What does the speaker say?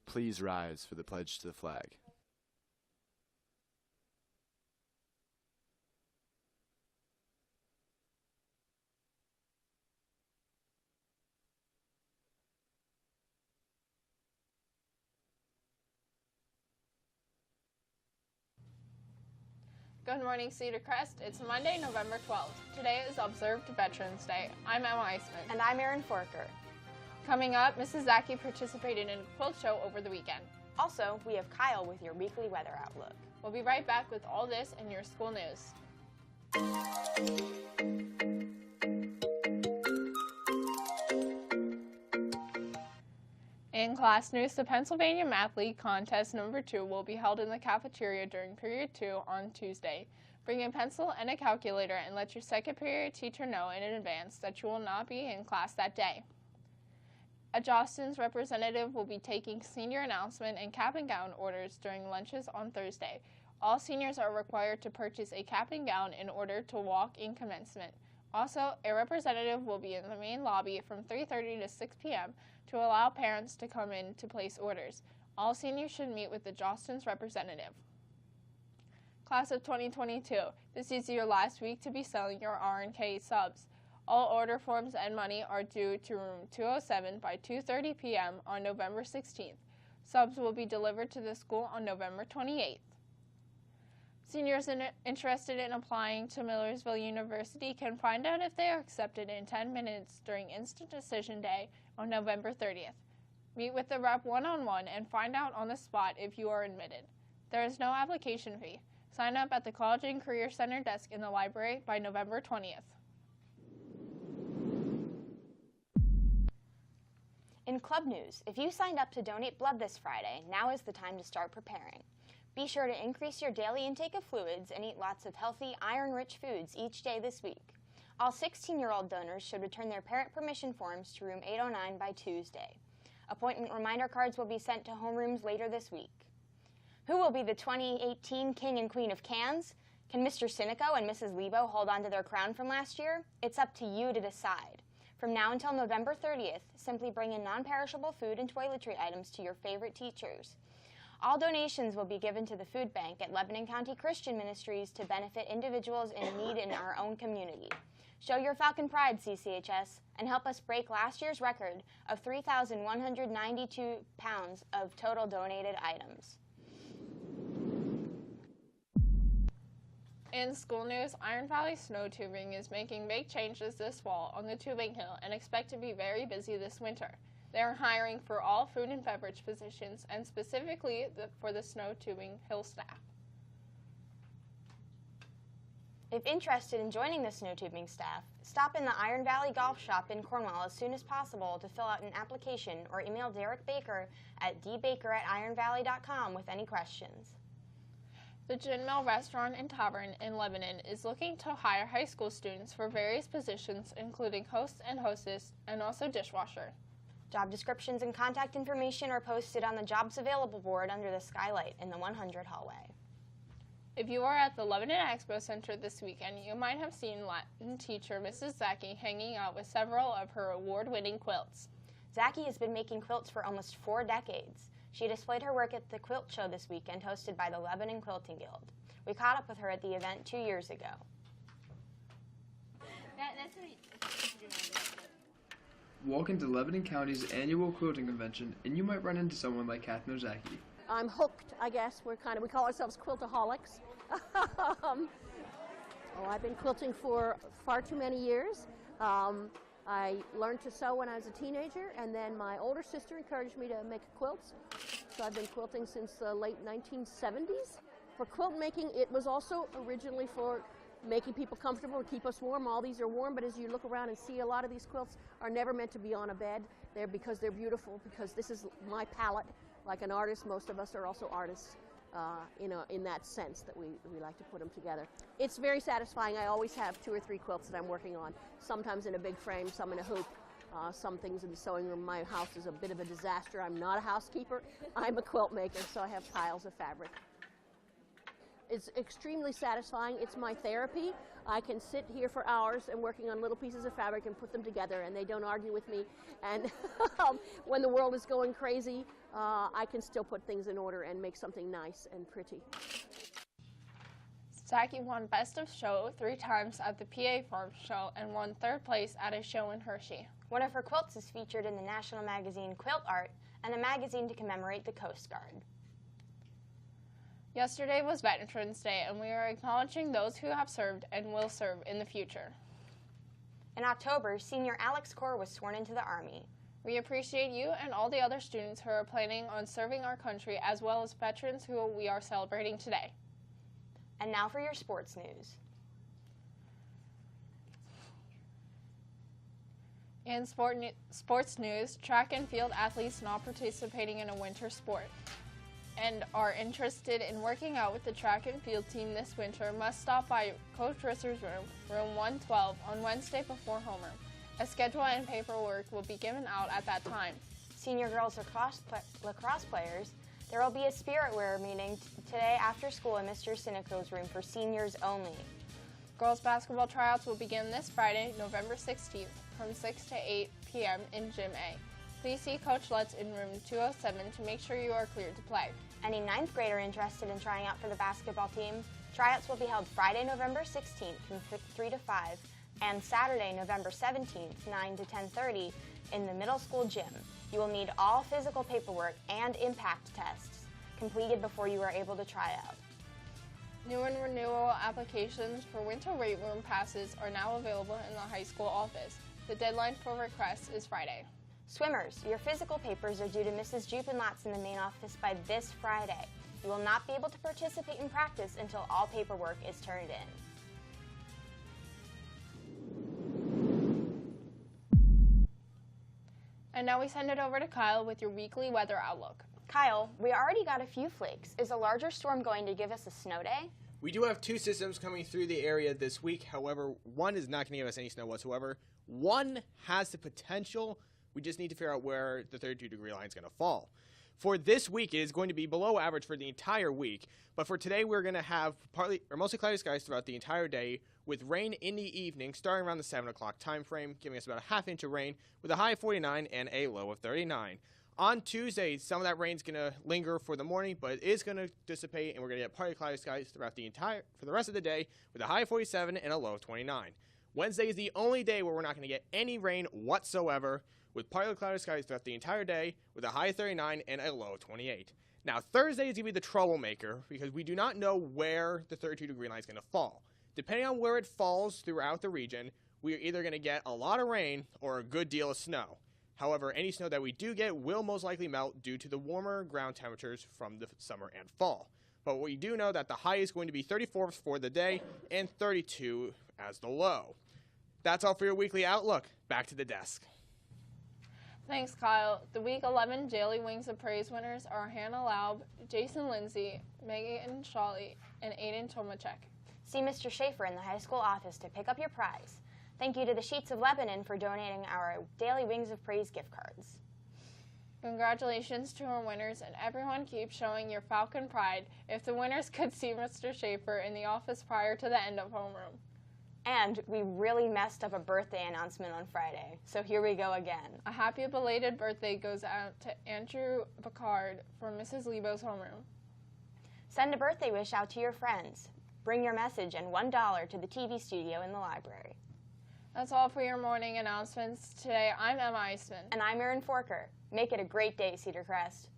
please rise for the pledge to the flag. Good morning, Cedar Crest. It's Monday, November 12th. Today is Observed Veterans Day. I'm Emma Eisman. And I'm Erin Forker. Coming up, Mrs. Zaki participated in a quilt show over the weekend. Also, we have Kyle with your weekly weather outlook. We'll be right back with all this and your school news. In class news, the Pennsylvania Math League Contest number 2 will be held in the cafeteria during period 2 on Tuesday. Bring a pencil and a calculator and let your second period teacher know in advance that you will not be in class that day. A Jostens representative will be taking senior announcement and cap and gown orders during lunches on Thursday. All seniors are required to purchase a cap and gown in order to walk in commencement. Also, a representative will be in the main lobby from 3:30 to 6 p.m. to allow parents to come in to place orders. All seniors should meet with the Jostens representative. Class of 2022, this is your last week to be selling your R&K subs. All order forms and money are due to room 207 by 2:30 p.m. on November 16th. Subs will be delivered to the school on November 28th. Seniors interested in applying to Millersville University can find out if they are accepted in 10 minutes during Instant Decision Day on November 30th. Meet with the rep one-on-one and find out on the spot if you are admitted. There is no application fee. Sign up at the College and Career Center desk in the library by November 20th. In club news, if you signed up to donate blood this Friday, now is the time to start preparing. Be sure to increase your daily intake of fluids and eat lots of healthy, iron-rich foods each day this week. All 16-year-old donors should return their parent permission forms to room 809 by Tuesday. Appointment reminder cards will be sent to homerooms later this week. Who will be the 2018 King and Queen of Cans? Can Mr. Sinico and Mrs. Lebo hold on to their crown from last year? It's up to you to decide. From now until November 30th, simply bring in non-perishable food and toiletry items to your favorite teachers. All donations will be given to the food bank at Lebanon County Christian Ministries to benefit individuals in need in our own community. Show your Falcon pride, CCHS, and help us break last year's record of 3,192 pounds of total donated items. In school news, Iron Valley Snow Tubing is making big changes this fall on the tubing hill and expect to be very busy this winter. They are hiring for all food and beverage positions and specifically for the snow tubing hill staff. If interested in joining the snow tubing staff, stop in the Iron Valley Golf Shop in Cornwall as soon as possible to fill out an application or email Derek Baker at dbaker@ironvalley.com with any questions. The Gin Mill Restaurant and Tavern in Lebanon is looking to hire high school students for various positions including host and hostess and also dishwasher. Job descriptions and contact information are posted on the Jobs Available board under the skylight in the 100 hallway. If you are at the Lebanon Expo Center this weekend, you might have seen Latin teacher Mrs. Zaki hanging out with several of her award-winning quilts. Zaki has been making quilts for almost 4 decades. She displayed her work at the quilt show this weekend hosted by the Lebanon Quilting Guild. We caught up with her at the event 2 years ago. Walk into Lebanon County's annual quilting convention, and you might run into someone like Catherine Ozaki. I'm hooked, I guess. We call ourselves quiltaholics. I've been quilting for far too many years. I learned to sew when I was a teenager, and then my older sister encouraged me to make quilts. So I've been quilting since the late 1970s. For quilt making, it was also originally for making people comfortable, to keep us warm. All these are warm, but as you look around and see, a lot of these quilts are never meant to be on a bed. They're because they're beautiful, because this is my palette. Like an artist, most of us are also artists in that sense that we like to put them together. It's very satisfying. I always have 2 or 3 quilts that I'm working on, sometimes in a big frame, some in a hoop. Some things in the sewing room. My house is a bit of a disaster. I'm not a housekeeper. I'm a quilt maker, so I have piles of fabric. it's extremely satisfying. It's my therapy. I can sit here for hours and working on little pieces of fabric and put them together, and they don't argue with me. And when the world is going crazy, I can still put things in order and make something nice and pretty. Zachy won Best of Show 3 times at the PA Farm Show and won 3rd place at a show in Hershey. One of her quilts is featured in the national magazine Quilt Art and a magazine to commemorate the Coast Guard. Yesterday was Veterans Day, and we are acknowledging those who have served and will serve in the future. In October, senior Alex Core was sworn into the Army. We appreciate you and all the other students who are planning on serving our country, as well as veterans who we are celebrating today. And now for your sports news. In sports news, track and field athletes not participating in a winter sport and are interested in working out with the track and field team this winter must stop by Coach Risser's room, room 112, on Wednesday before homeroom. A schedule and paperwork will be given out at that time. Senior girls lacrosse players, there will be a spirit wearer meeting today after school in Mr. Sinico's room for seniors only. Girls basketball tryouts will begin this Friday, November 16th, from 6 to 8 p.m. in Gym A. Please see Coach Lutz in room 207 to make sure you are cleared to play. Any 9th grader interested in trying out for the basketball team, tryouts will be held Friday, November 16th from 3 to 5 and Saturday, November 17th, 9 to 10:30 in the middle school gym. You will need all physical paperwork and impact tests completed before you are able to try out. New and renewal applications for winter weight room passes are now available in the high school office. The deadline for requests is Friday. Swimmers, your physical papers are due to Mrs. Jupenlatz in the main office by this Friday. You will not be able to participate in practice until all paperwork is turned in. And now we send it over to Kyle with your weekly weather outlook. Kyle, we already got a few flakes. Is a larger storm going to give us a snow day? We do have 2 systems coming through the area this week. However, one is not going to give us any snow whatsoever. One has the potential. We just need to figure out where the 32-degree line is going to fall. For this week, it is going to be below average for the entire week. But for today, we're going to have partly or mostly cloudy skies throughout the entire day, with rain in the evening, starting around the 7 o'clock time frame, giving us about a half inch of rain, with a high of 49 and a low of 39. On Tuesday, some of that rain's going to linger for the morning, but it is going to dissipate, and we're going to get partly cloudy skies throughout for the rest of the day, with a high of 47 and a low of 29. Wednesday is the only day where we're not going to get any rain whatsoever, with partly cloudy skies throughout the entire day, with a high of 39 and a low of 28. Now, Thursday is going to be the troublemaker, because we do not know where the 32-degree line is going to fall. Depending on where it falls throughout the region, we are either going to get a lot of rain or a good deal of snow. However, any snow that we do get will most likely melt due to the warmer ground temperatures from the summer and fall. But we do know that the high is going to be 34 for the day and 32 as the low. That's all for your weekly outlook. Back to the desk. Thanks, Kyle. The Week 11 Daily Wings of Praise winners are Hannah Laub, Jason Lindsay, Megan Shawley, and Aiden Tomacek. See Mr. Schaefer in the high school office to pick up your prize. Thank you to the Sheets of Lebanon for donating our Daily Wings of Praise gift cards. Congratulations to our winners, and everyone keep showing your Falcon pride. If the winners could see Mr. Schaefer in the office prior to the end of homeroom. And we really messed up a birthday announcement on Friday, so here we go again. A happy belated birthday goes out to Andrew Picard from Mrs. Lebo's homeroom. Send a birthday wish out to your friends. Bring your message and $1 to the TV studio in the library. That's all for your morning announcements. Today, I'm Emma Eisman. And I'm Erin Forker. Make it a great day, Cedar Crest.